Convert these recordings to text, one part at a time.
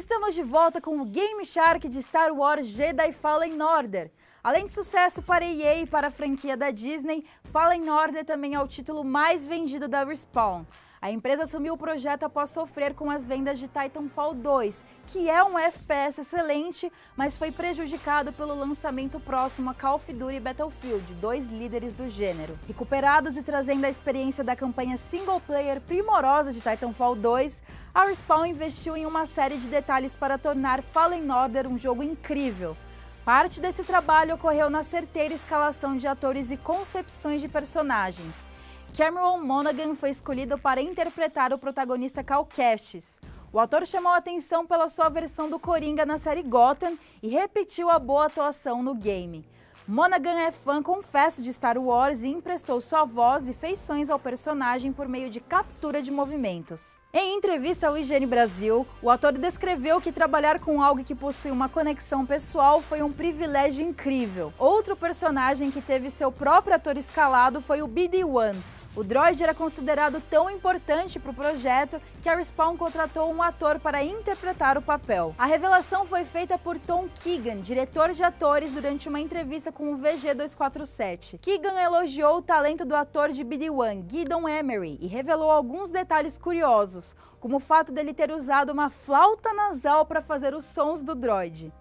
Estamos de volta com o Game Shark de Star Wars Jedi Fallen Order. Além de sucesso para a EA e para a franquia da Disney, Fallen Order também é o título mais vendido da Respawn. A empresa assumiu o projeto após sofrer com as vendas de Titanfall 2, que é um FPS excelente, mas foi prejudicado pelo lançamento próximo a Call of Duty e Battlefield, dois líderes do gênero. Recuperados e trazendo a experiência da campanha single-player primorosa de Titanfall 2, a Respawn investiu em uma série de detalhes para tornar Fallen Order um jogo incrível. Parte desse trabalho ocorreu na certeira escalação de atores e concepções de personagens. Cameron Monaghan foi escolhido para interpretar o protagonista Cal Kestis. O ator chamou a atenção pela sua versão do Coringa na série Gotham e repetiu a boa atuação no game. Monaghan é fã confesso de Star Wars e emprestou sua voz e feições ao personagem por meio de captura de movimentos. Em entrevista ao IGN Brasil, o ator descreveu que trabalhar com algo que possui uma conexão pessoal foi um privilégio incrível. Outro personagem que teve seu próprio ator escalado foi o BD-1. O droid era considerado tão importante para o projeto que a Respawn contratou um ator para interpretar o papel. A revelação foi feita por Tom Keegan, diretor de atores, durante uma entrevista com o VG247. Keegan elogiou o talento do ator de BD-1, Gideon Emery, e revelou alguns detalhes curiosos, como o fato dele ter usado uma flauta nasal para fazer os sons do droid.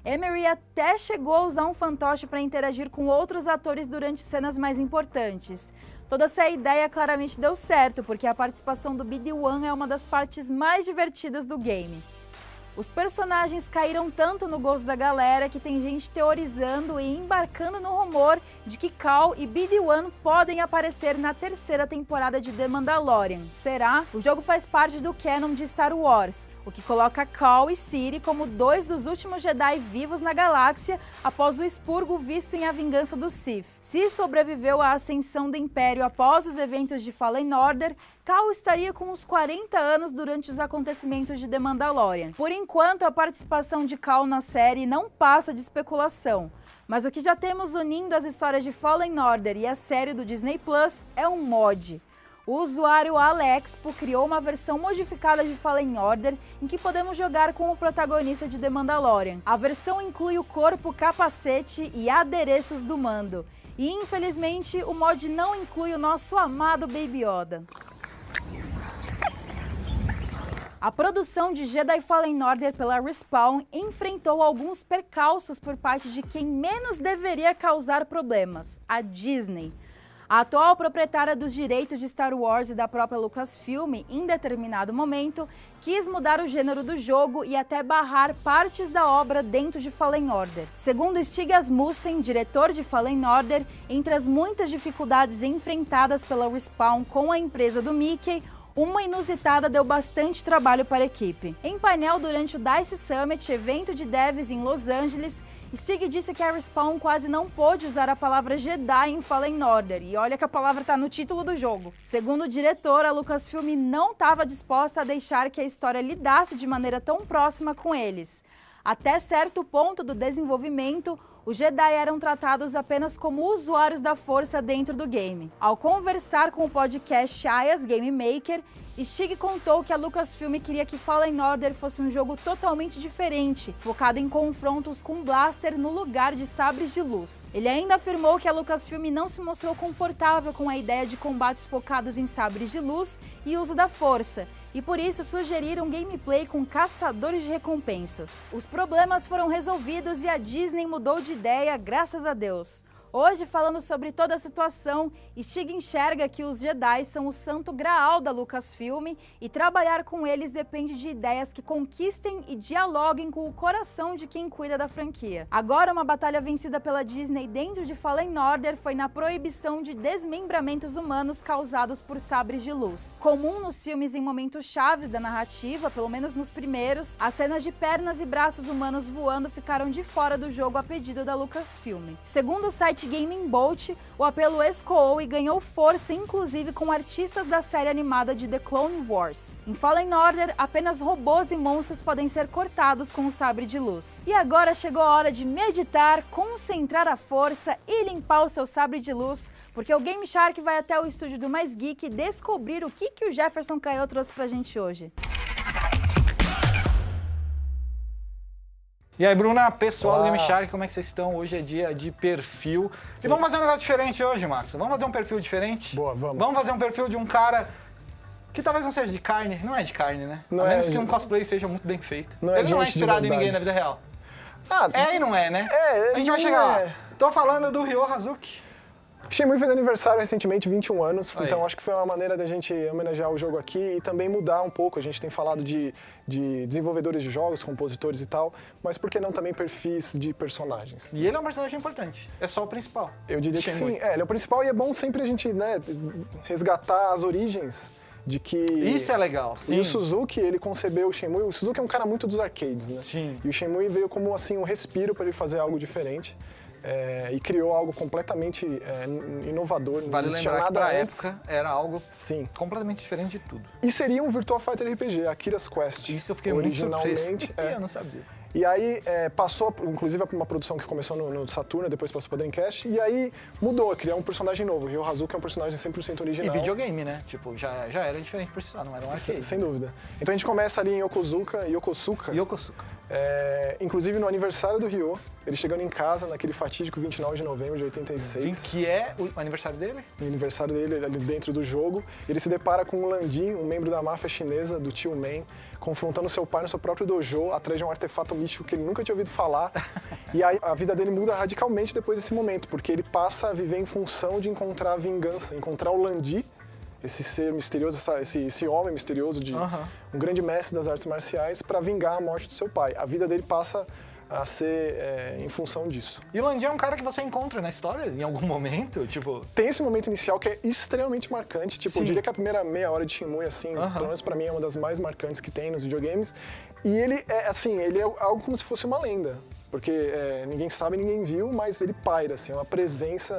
Emery até chegou a usar um fantoche para interagir com outros atores durante cenas mais importantes. Toda essa ideia claramente deu certo, porque a participação do BD-1 é uma das partes mais divertidas do game. Os personagens caíram tanto no gosto da galera que tem gente teorizando e embarcando no rumor de que Cal e BD-1 podem aparecer na terceira temporada de The Mandalorian. Será? O jogo faz parte do canon de Star Wars, o que coloca Cal e Ciri como dois dos últimos Jedi vivos na galáxia após o expurgo visto em A Vingança do Sith. Se sobreviveu à ascensão do Império após os eventos de Fallen Order, Cal estaria com uns 40 anos durante os acontecimentos de The Mandalorian. Por enquanto, a participação de Cal na série não passa de especulação, mas o que já temos unindo as histórias de Fallen Order e a série do Disney Plus é um mod. O usuário Alexpo criou uma versão modificada de Fallen Order em que podemos jogar com o protagonista de The Mandalorian. A versão inclui o corpo, capacete e adereços do Mando. E infelizmente o mod não inclui o nosso amado Baby Yoda. A produção de Jedi Fallen Order pela Respawn enfrentou alguns percalços por parte de quem menos deveria causar problemas, a Disney. A atual proprietária dos direitos de Star Wars e da própria Lucasfilm, em determinado momento, quis mudar o gênero do jogo e até barrar partes da obra dentro de Fallen Order. Segundo Stig Asmussen, diretor de Fallen Order, entre as muitas dificuldades enfrentadas pela Respawn com a empresa do Mickey, uma inusitada deu bastante trabalho para a equipe. Em painel durante o DICE Summit, evento de devs em Los Angeles, Stig disse que a Respawn quase não pôde usar a palavra Jedi em Fallen Order, e olha que a palavra está no título do jogo. Segundo o diretor, a Lucasfilm não estava disposta a deixar que a história lidasse de maneira tão próxima com eles. Até certo ponto do desenvolvimento, os Jedi eram tratados apenas como usuários da força dentro do game. Ao conversar com o podcast Aya's Game Maker, Stig contou que a Lucasfilm queria que Fallen Order fosse um jogo totalmente diferente, focado em confrontos com blaster no lugar de sabres de luz. Ele ainda afirmou que a Lucasfilm não se mostrou confortável com a ideia de combates focados em sabres de luz e uso da força, e por isso sugeriram gameplay com caçadores de recompensas. Os problemas foram resolvidos e a Disney mudou de ideia, graças a Deus. Hoje, falando sobre toda a situação, Stig enxerga que os Jedi são o santo graal da Lucasfilm e trabalhar com eles depende de ideias que conquistem e dialoguem com o coração de quem cuida da franquia. Agora, uma batalha vencida pela Disney dentro de Fallen Order foi na proibição de desmembramentos humanos causados por sabres de luz. Comum nos filmes em momentos chaves da narrativa, pelo menos nos primeiros, as cenas de pernas e braços humanos voando ficaram de fora do jogo a pedido da Lucasfilm. Segundo o site Gaming Bolt, o apelo escoou e ganhou força, inclusive com artistas da série animada de The Clone Wars. Em Fallen Order, apenas robôs e monstros podem ser cortados com o sabre de luz. E agora chegou a hora de meditar, concentrar a força e limpar o seu sabre de luz, porque o Game Shark vai até o estúdio do Mais Geek descobrir o que o Jefferson Caio trouxe pra gente hoje. E aí, Bruna, pessoal do Olá. Game Shark, como é que vocês estão? Hoje é dia de perfil. E vamos fazer um negócio diferente hoje, Max. Vamos fazer um perfil diferente? Boa, vamos. Vamos fazer um perfil de um cara que talvez não seja de carne. Não é de carne, né? Não a menos é que de- um cosplay seja muito bem feito. Não é Ele não é gente de inspirado em ninguém verdade. na vida real. Ah, É e não é, né? É, a gente vai não chegar lá. é. Tô falando do Ryo Hazuki. Shenmue fez aniversário recentemente, 21 anos, Aí. então acho que foi uma maneira da gente homenagear o jogo aqui e também mudar um pouco. A gente tem falado de desenvolvedores de jogos, compositores e tal, mas por que não também perfis de personagens? E ele é um personagem importante. É só o principal. Eu diria que Shenmue. sim, ele é o principal e é bom sempre a gente resgatar as origens de que... Isso é legal, sim. E o Suzuki, ele concebeu o Shenmue. O Suzuki é um cara muito dos arcades, né? Sim. E o Shenmue veio como assim um respiro para ele fazer algo diferente. E criou algo completamente inovador. Não Vale existia lembrar que nada pra antes. época era algo Sim. completamente diferente de tudo. E seria um Virtua Fighter RPG, Akira's Quest. Isso eu fiquei muito surpreso. originalmente. Eu não sabia. E aí passou, inclusive, uma produção que começou no Saturn, depois passou pra Dreamcast, e aí mudou, criou um personagem novo. Ryo Hazuki é um personagem 100% original. E videogame, né? Tipo, já era diferente por si só, não era um arcade. Sem dúvida. Então a gente começa ali em Yokosuka. Yokosuka. Inclusive no aniversário do Ryo, ele chegando em casa naquele fatídico 29 de novembro de 86. Que é o aniversário dele? No aniversário dele, ali dentro do jogo, ele se depara com o Landin, um membro da máfia chinesa, do Tio Man, confrontando seu pai no seu próprio dojo, atrás de um artefato místico que ele nunca tinha ouvido falar. E aí a vida dele muda radicalmente depois desse momento, porque ele passa a viver em função de encontrar a vingança, encontrar o Landin, esse ser misterioso, esse homem misterioso, um grande mestre das artes marciais, para vingar a morte do seu pai. A vida dele passa a ser em função disso. E o Landin é um cara que você encontra na história em algum momento, tipo... Tem esse momento inicial que é extremamente marcante, tipo, Sim. eu diria que a primeira meia hora de Shenmue, assim, pelo menos pra mim, é uma das mais marcantes que tem nos videogames. E ele é, assim, ele é algo como se fosse uma lenda. Porque ninguém sabe, ninguém viu, mas ele paira, assim, é uma presença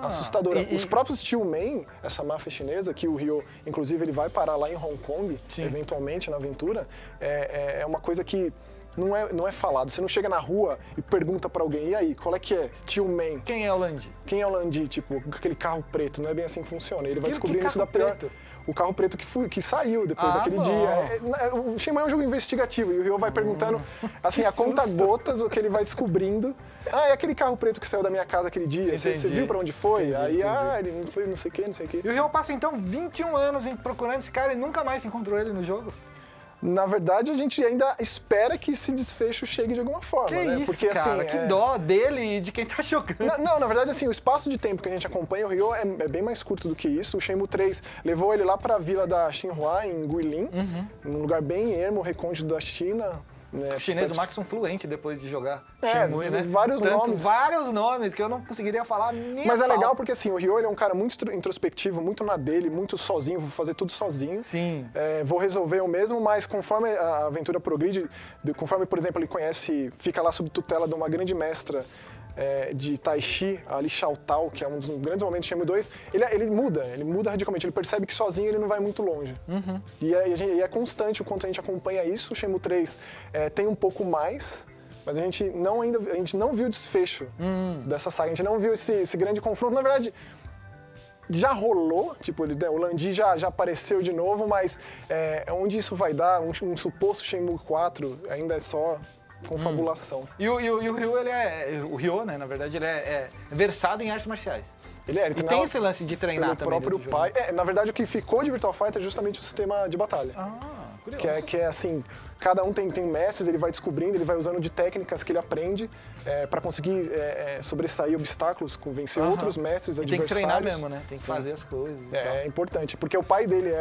assustadora. Os próprios Tio Man, essa máfia chinesa, que o Ryo, inclusive, ele vai parar lá em Hong Kong, Sim. eventualmente, na aventura, é uma coisa que não é falado. Você não chega na rua e pergunta pra alguém, e aí, qual é que é? Tio Man. Quem é o Landin? Quem é o Landi, tipo, aquele carro preto, não é bem assim que funciona. Ele vai descobrindo isso carro da pior... preto? O carro preto que saiu depois daquele bom. dia. O Shenmue é um jogo investigativo e o Ryo vai perguntando, assim, Que a conta susto. gotas, o que ele vai descobrindo. É aquele carro preto que saiu da minha casa aquele dia, você Entendi. viu pra onde foi? Entendi. Ele não foi não sei o que, não sei o que. E o Ryo passa, então, 21 anos procurando esse cara e nunca mais encontrou ele no jogo? Na verdade, a gente ainda espera que esse desfecho chegue de alguma forma, Que né? isso, Porque, cara, assim, que dó dele e de quem tá jogando. Não, na verdade, assim, o espaço de tempo que a gente acompanha o Ryo é bem mais curto do que isso. O Shenmue 3 levou ele lá pra vila da Xinhua, em Guilin, num lugar bem ermo, recôndito da China. Né? O chinês do Max são fluente depois de jogar É, Shenmue, né? vários nomes. Vários nomes que eu não conseguiria falar nem Mas a é pau. legal porque, assim, o Ryo ele é um cara muito introspectivo, muito na dele, muito sozinho, vou fazer tudo sozinho. Sim. Vou resolver eu mesmo, mas conforme a aventura progride, conforme, por exemplo, ele fica lá sob tutela de uma grande mestra de Tai Chi, a Li Xiaotao, que é um dos grandes momentos de Shenmue 2, ele muda radicalmente, ele percebe que sozinho ele não vai muito longe. E é constante o quanto a gente acompanha isso. O Shenmue 3 tem um pouco mais, mas a gente não viu o desfecho dessa saga, a gente não viu esse grande confronto. Na verdade, já rolou, tipo, o Landi já apareceu de novo, mas onde isso vai dar, um suposto Shenmue 4 ainda é só confabulação. E o Ryo, o Ryo, né, na verdade, ele é versado em artes marciais. Ele E tem esse lance de treinar pelo também. próprio dentro do jogo. pai. Na verdade, o que ficou de Virtua Fighter é justamente o sistema de batalha. Curioso. Que é assim, cada um tem mestres, ele vai descobrindo, ele vai usando de técnicas que ele aprende para conseguir sobressair obstáculos, vencer outros mestres, E tem que adversários. treinar mesmo, né? Tem que Sim. fazer as coisas e tal. É importante, porque o pai dele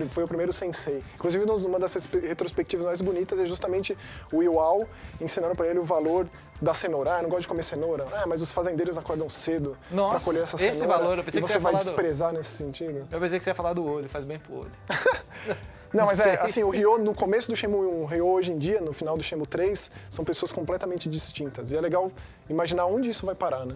foi o primeiro sensei. Inclusive, uma das retrospectivas mais bonitas é justamente o Iwao ensinando para ele o valor da cenoura. Eu não gosto de comer cenoura. Mas os fazendeiros acordam cedo Nossa, para colher essa esse cenoura. valor, eu pensei e que você você ia vai falar do- desprezar nesse sentido. Eu pensei que você ia falar do olho, faz bem pro olho. Não, mas sei. assim, o Ryo, no começo do Shenmue 1, o Ryo hoje em dia, no final do Shenmue 3, são pessoas completamente distintas. E é legal imaginar onde isso vai parar, né?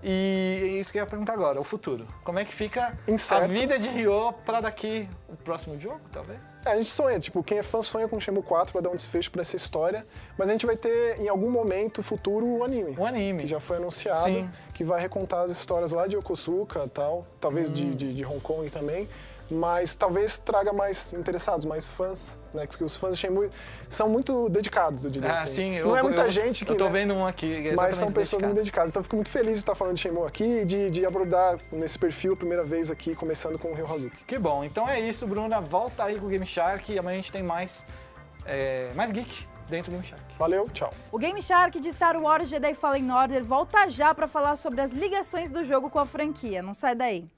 E isso que eu ia perguntar agora, o futuro. Como é que fica Incerto. a vida de Ryo pra daqui, o próximo jogo, talvez? A gente sonha, tipo, quem é fã sonha com o Shenmue 4 pra dar um desfecho pra essa história, mas a gente vai ter, em algum momento futuro, o anime. Um anime. Que já foi anunciado, Sim. que vai recontar as histórias lá de Yokosuka e tal, talvez de Hong Kong também, mas talvez traga mais interessados, mais fãs, né? Porque os fãs de Shenmue são muito dedicados, eu diria assim. Sim, não é muita gente que, eu tô né, vendo um aqui, mas são pessoas dedicado. muito dedicadas. Então eu fico muito feliz de estar falando de Shenmue aqui e de abordar nesse perfil a primeira vez aqui, começando com o Ryo Hazuki. Que bom. Então é isso, Bruna. Volta aí com o Game Shark e amanhã a gente tem mais geek dentro do Game Shark. Valeu, tchau. O Game Shark de Star Wars Jedi Fallen Order volta já para falar sobre as ligações do jogo com a franquia. Não sai daí.